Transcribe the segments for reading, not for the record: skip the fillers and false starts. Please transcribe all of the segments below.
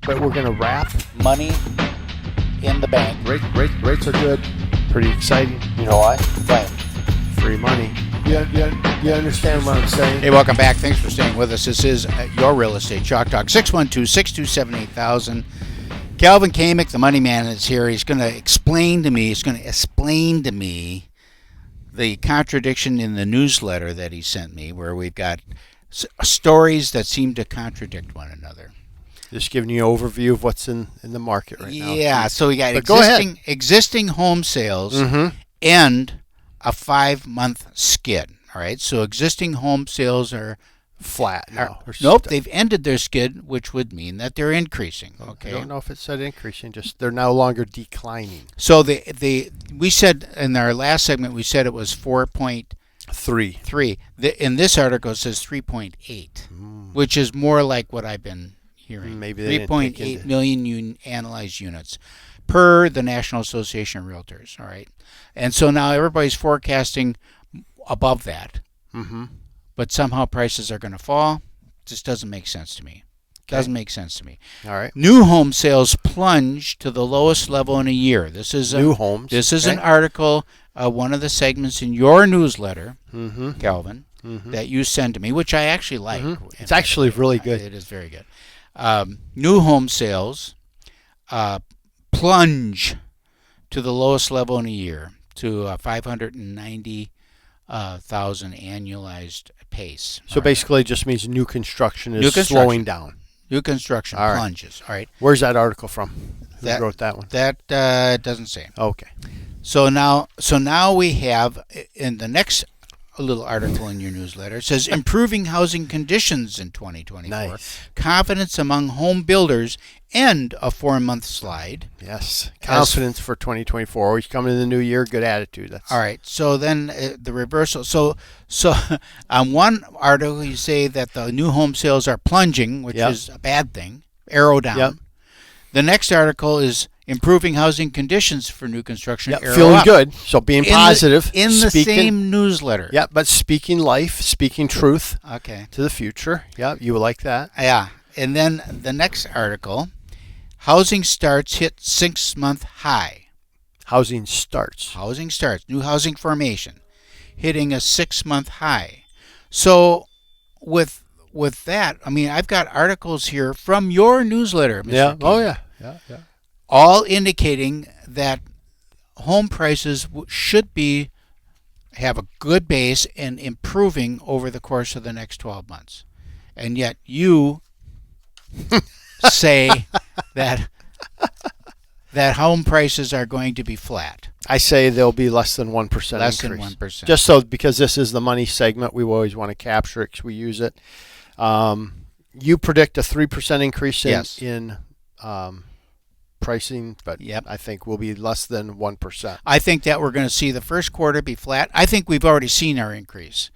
but we're going to wrap. Money in the bank. Rates are good. Pretty exciting. You know why? Why? Free money. You understand what I'm saying? Hey, welcome back. Thanks for staying with us. This is your Real Estate Chalk Talk. 612-627-8000. Kelvin Kaemingk, the money man, is here. He's going to explain to me the contradiction in the newsletter that he sent me, where we've got stories that seem to contradict one another. Just giving you an overview of what's in the market right now. Yeah, so we got existing home sales and a 5-month skid. All right, so existing home sales are flat. Nope, they've ended their skid, which would mean that they're increasing. Okay, I don't know if it said increasing, just they're no longer declining. So we said in our last segment, we said it was 4.3. In this article, it says 3.8, which is more like what I've been hearing. Maybe 3.8 million analyzed units per the National Association of Realtors. All right, and so now everybody's forecasting above that. But somehow prices are going to fall. Just doesn't make sense to me. Doesn't make sense to me. All right. New home sales plunged to the lowest level in a year. This is new homes. This is an article, one of the segments in your newsletter, Kelvin, that you send to me, which I actually like. It's actually really good. It is very good. New home sales plunge to the lowest level in a year, to 590,000 annualized pace. So basically it just means new construction is slowing down. New construction plunges. All right. Where's that article from? Who wrote that one? That doesn't say. Okay. So now we have in the next little article in your newsletter, it says improving housing conditions in 2024. Nice. Confidence among home builders end a 4-month slide. Yes. Confidence for 2024. Always coming in the new year, good attitude. All right. So then the reversal. So on one article you say that the new home sales are plunging, which is a bad thing. Arrow down. Yep. The next article is improving housing conditions for new construction. Arrow feeling up. good. So being positive. In the same newsletter. Yeah, but speaking life, speaking truth to the future. Yeah, you would like that. Yeah. And then the next article, housing starts hit 6-month high. Housing starts. New housing formation hitting a 6-month high. So with that, I mean, I've got articles here from your newsletter, Mr. Yeah. King, Oh, yeah. all indicating that home prices should have a good base and improving over the course of the next 12 months. And yet you say that home prices are going to be flat. I say there'll be less than 1% Less increase. than 1%. Just so, because this is the money segment, we always want to capture it because we use it. You predict a 3% increase in pricing, but I think we'll be less than 1%. I think that we're going to see the first quarter be flat. I think we've already seen our increase,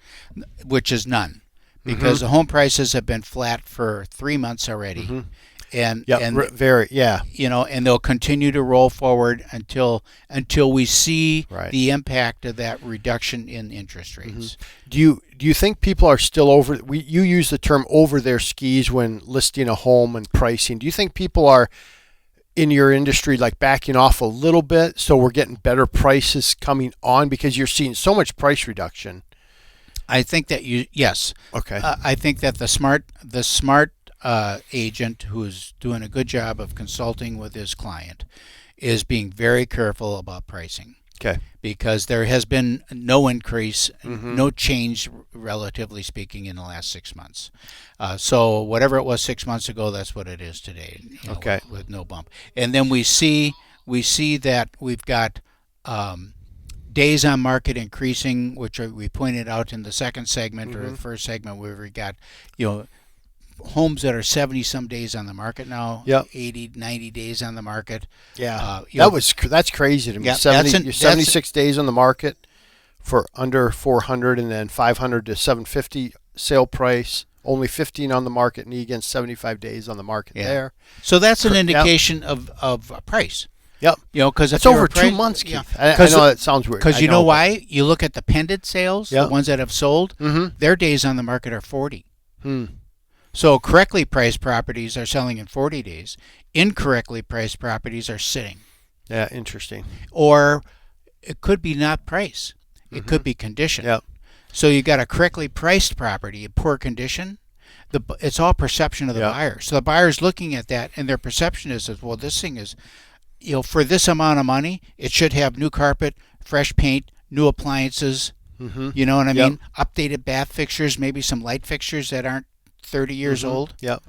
which is none, because the home prices have been flat for 3 months already. And they'll continue to roll forward until we see the impact of that reduction in interest rates. Do you think people are still you use the term over their skis when listing a home and pricing? Do you think people are in your industry like backing off a little bit so we're getting better prices coming on because you're seeing so much price reduction? I think that yes. Okay. I think that the smart agent who's doing a good job of consulting with his client is being very careful about pricing. Okay. Because there has been no increase, no change, relatively speaking, in the last 6 months. So whatever it was 6 months ago, that's what it is today. With no bump. And then we see that we've got days on market increasing, which we pointed out in the second segment or the first segment, where we got homes that are 70-some days on the market now, 80, 90 days on the market. Yeah, that's crazy to me. 76 days on the market for under 400, and then 500 to 750 sale price. Only 15 on the market in Egan, 75 days on the market there. So that's an indication of price. Yep. Because it's over 2 months, Keith. I know that sounds weird. Because why? You look at the pendant sales, the ones that have sold, their days on the market are 40. So correctly priced properties are selling in 40 days. Incorrectly priced properties are sitting. Yeah, interesting. Or it could be not price. It could be condition. Yep. So you got a correctly priced property in poor condition. It's all perception of the buyer. So the buyer's looking at that, and their perception is, well, this thing is, for this amount of money, it should have new carpet, fresh paint, new appliances. You know what I mean? Updated bath fixtures, maybe some light fixtures that aren't 30 years old. Yep.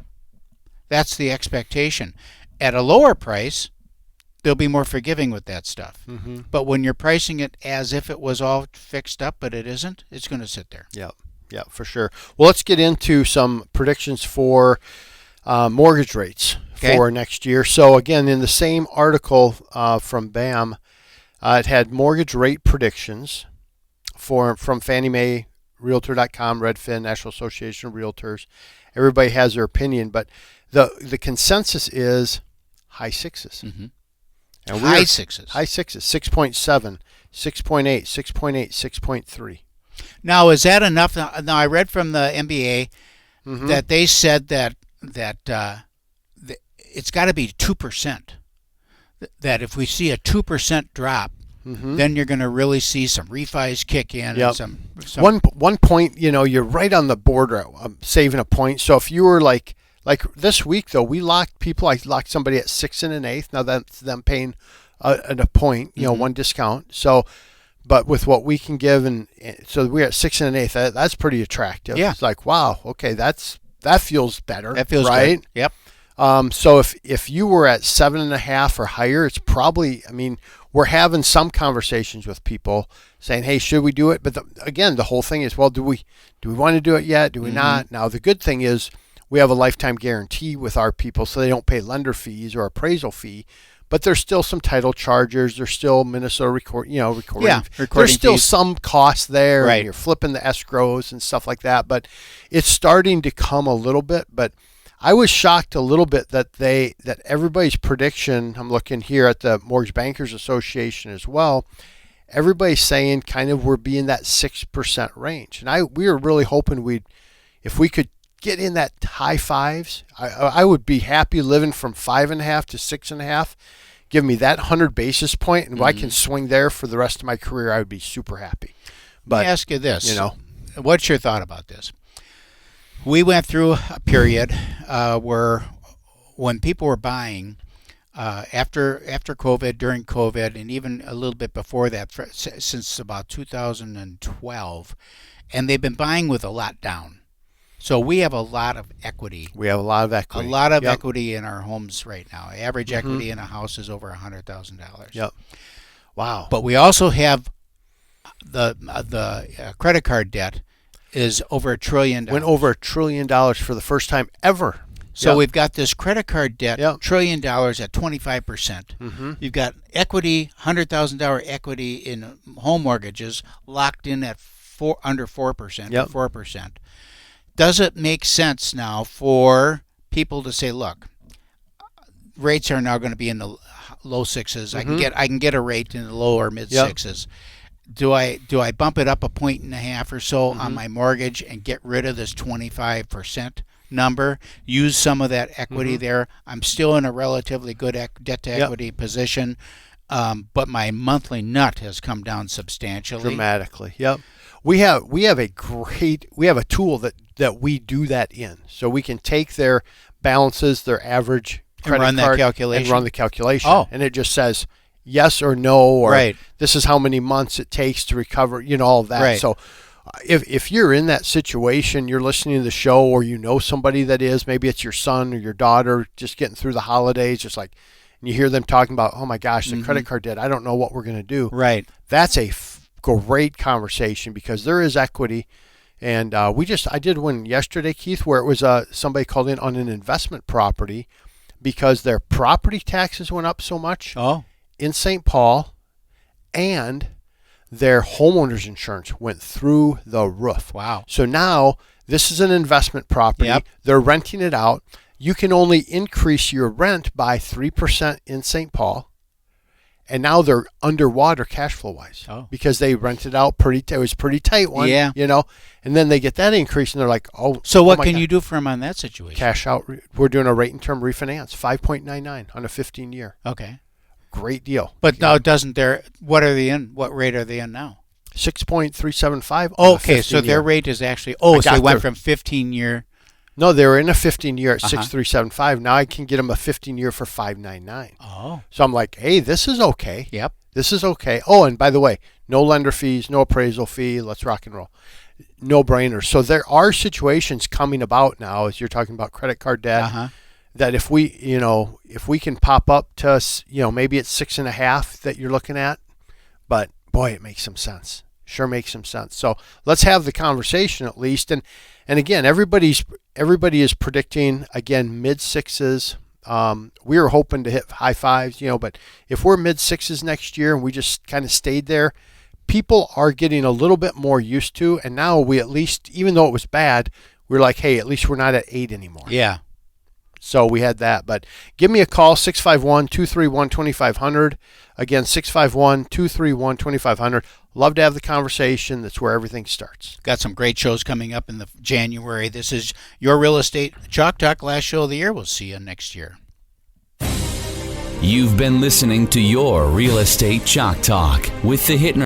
That's the expectation. At a lower price, they'll be more forgiving with that stuff. But when you're pricing it as if it was all fixed up, but it isn't, it's going to sit there. Yep. Yeah, for sure. Well, let's get into some predictions for mortgage rates for next year. So again, in the same article from BAM, it had mortgage rate predictions from Fannie Mae, Realtor.com, Redfin, National Association of Realtors. Everybody has their opinion, but the consensus is high sixes. And high sixes. High sixes, 6.7, 6.8, 6.8, 6.3. Now, is that enough? Now, I read from the MBA that they said that it's got to be 2%. That if we see a 2% drop, then you're going to really see some refis kick in. And some one point, you're right on the border of saving a point. So if you were like this week though, I locked somebody at 6 1/8. Now that's them paying a point, one discount. So. But with what we can give, and so we're at 6 1/8. That's pretty attractive. Yeah. It's like, wow, okay, that feels better. That feels right. Good. Yep. So if you were at 7.5 or higher, it's probably. I mean, we're having some conversations with people saying, hey, should we do it? But again, the whole thing is, well, do we want to do it yet? Do we not? Now the good thing is we have a lifetime guarantee with our people, so they don't pay lender fees or appraisal fee. But there's still some title charges. There's still Minnesota recording. There's still fees. Some costs there. Right. And you're flipping the escrows and stuff like that. But it's starting to come a little bit. But I was shocked a little bit that everybody's prediction. I'm looking here at the Mortgage Bankers Association as well. Everybody's saying kind of we're being that 6% range. And we were really hoping if we could get in that high fives, I would be happy living from 5.5 to 6.5. Give me that 100 basis point, and if I can swing there for the rest of my career, I would be super happy. But let me ask you this: what's your thought about this? We went through a period where, when people were buying after COVID, during COVID, and even a little bit before that, since about 2012, and they've been buying with a lot down. So we have a lot of equity. We have a lot of equity. A lot of equity in our homes right now. Average equity in a house is over $100,000. Yep. Wow. But we also have the credit card debt is over $1 trillion. Went over $1 trillion for the first time ever. So we've got this credit card debt, $1 trillion at 25%. You've got equity, $100,000 equity in home mortgages locked in at under 4%, 4%. Does it make sense now for people to say, look, rates are now going to be in the low sixes. I can get a rate in the low or mid sixes. Do I bump it up 1.5 or so on my mortgage and get rid of this 25% number? Use some of that equity there. I'm still in a relatively good debt to equity position, but my monthly nut has come down substantially, dramatically. Yep. We have a tool that we do that in, so we can take their balances, their average credit card, and run the calculation, and it just says yes or no, or this is how many months it takes to recover, all of that. Right. So if you're in that situation, you're listening to the show, or somebody that is, maybe it's your son or your daughter just getting through the holidays, and you hear them talking about, oh my gosh, the credit card debt, I don't know what we're going to do. Right. That's a great conversation, because there is equity. And I did one yesterday, Keith, where it was somebody called in on an investment property because their property taxes went up so much in St. Paul, and their homeowner's insurance went through the roof. Wow. So now this is an investment property. Yep. They're renting it out. You can only increase your rent by 3% in St. Paul, and now they're underwater cash flow wise because they rented out it was pretty tight one, and then they get that increase and they're like, So what can you do for them on that situation? Cash out. We're doing a rate and term refinance, 5.99 on a 15-year. Okay. Great deal. But now what rate are they in now? 6.375. Okay, so their rate is actually, so they went from 15-year. No, they were in a 15-year at 6.375. Now I can get them a 15-year for 5.99. Oh. So I'm like, hey, this is okay. Yep. This is okay. Oh, and by the way, no lender fees, no appraisal fee. Let's rock and roll. No brainers. So there are situations coming about now, as you're talking about credit card debt, that if we can pop up to, maybe it's 6.5 that you're looking at, but boy, it makes some sense. Sure makes some sense. So let's have the conversation at least. And again, everybody is predicting, again, mid-6s. We were hoping to hit high 5s, but if we're mid-6s next year and we just kind of stayed there, people are getting a little bit more used to, and now we at least, even though it was bad, we're like, hey, at least we're not at 8 anymore. Yeah. So we had that. But give me a call, 651-231-2500. Again, 651-231-2500. Love to have the conversation. That's where everything starts. Got some great shows coming up in the January. This is your Real Estate Chalk Talk, last show of the year. We'll see you next year. You've been listening to your Real Estate Chalk Talk with the Hittner